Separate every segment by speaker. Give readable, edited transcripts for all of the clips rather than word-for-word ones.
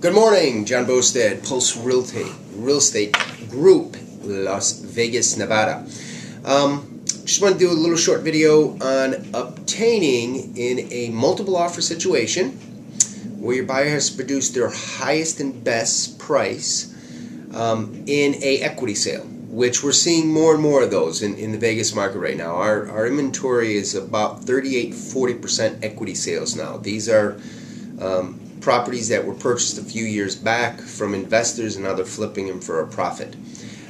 Speaker 1: Good morning, John Bostad, Pulse Real Estate Group, Las Vegas, Nevada. Just want to do a little short video on obtaining in a multiple offer situation where your buyer has produced their highest and best price in a equity sale, which we're seeing more and more of those in the Vegas market right now. Our inventory is about 38-40% equity sales now. These are properties that were purchased a few years back from investors, and now they're flipping them for a profit.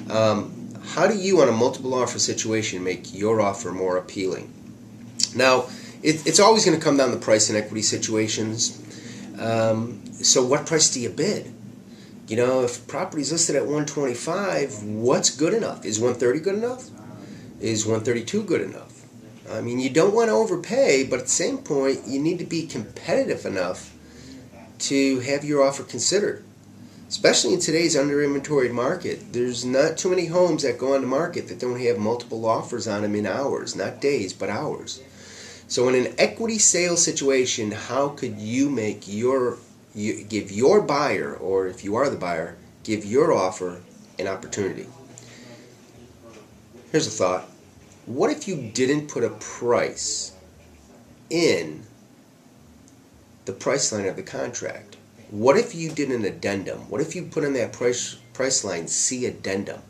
Speaker 1: How do you, on a multiple offer situation, make your offer more appealing? Now, it's always going to come down to price in equity situations. So what price do you bid? You know, if property's listed at 125, what's good enough? Is 130 good enough? Is 132 good enough? I mean, you don't want to overpay, but at the same point, you need to be competitive enough to have your offer considered. Especially in today's under-inventoried market, there's not too many homes that go on the market that don't have multiple offers on them in hours, not days, but hours. So in an equity sale situation, how could you make give your buyer, or if you are the buyer, give your offer an opportunity? Here's a thought. What if you didn't put a price in the price line of the contract? What if you did an addendum? What if you put in that price line C addendum,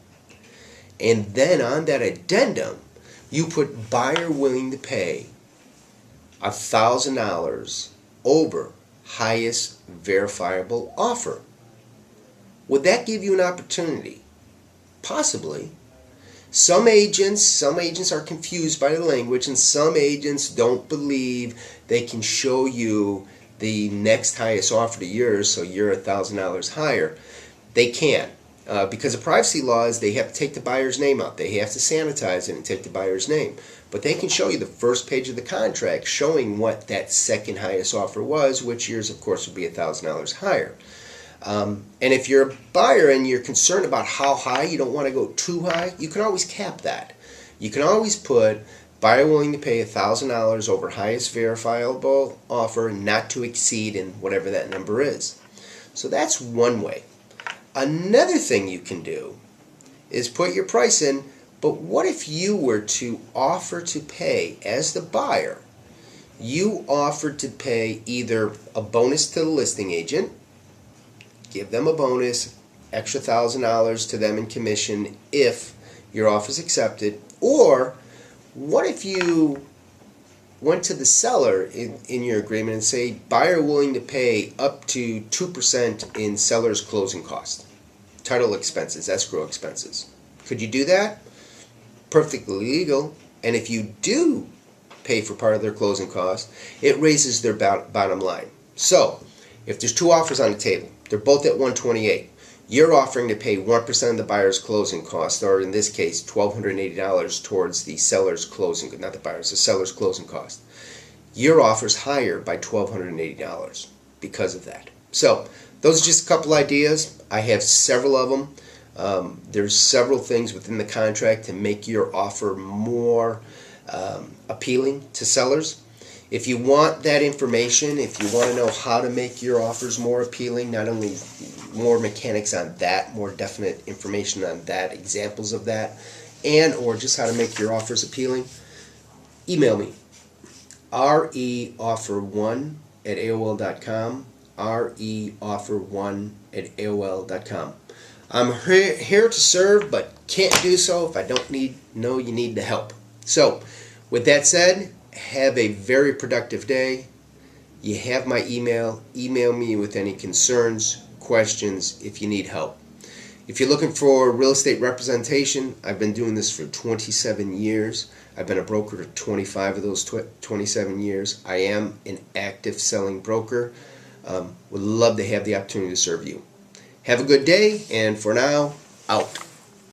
Speaker 1: and then on that addendum you put buyer willing to pay $1,000 over highest verifiable offer? Would that give you an opportunity? Possibly. Some agents are confused by the language, and some agents don't believe they can show you the next highest offer to yours, so you're $1,000 higher. They can't. Because of privacy laws, they have to take the buyer's name out. They have to sanitize it and take the buyer's name. But they can show you the first page of the contract showing what that second highest offer was, which yours, of course, would be $1,000 higher. And if you're a buyer and you're concerned about how high, you don't want to go too high, you can always cap that. You can always put buyer willing to pay $1,000 over highest verifiable offer, not to exceed, in whatever that number is. So that's one way. Another thing you can do is put your price in, but what if you were to offer to pay, as the buyer, you offered to pay either a bonus to the listing agent, give them a bonus, extra $1,000 to them in commission if your offer is accepted, or what if you went to the seller in your agreement and say buyer willing to pay up to 2% in seller's closing cost, title expenses, escrow expenses? Could you do that? Perfectly legal. And if you do pay for part of their closing cost, it raises their bottom line. So if there's two offers on the table, they're both at 128. You're offering to pay 1% of the buyer's closing cost, or in this case, $1,280 towards the seller's closing, not the buyer's, the seller's closing cost. Your offer's higher by $1,280 because of that. So those are just a couple ideas. I have several of them. There's several things within the contract to make your offer more appealing to sellers. If you want that information, if you want to know how to make your offers more appealing, not only more mechanics on that, more definite information on that, examples of that, and or just how to make your offers appealing, email me, reoffer1@aol.com, reoffer1@aol.com. I'm here to serve, but can't do so if I don't know you need the help. So, with that said, have a very productive day. You have my email. Email me with any concerns, questions, if you need help. If you're looking for real estate representation, I've been doing this for 27 years. I've been a broker for 25 of those 27 years. I am an active selling broker. Would love to have the opportunity to serve you. Have a good day, and for now, out.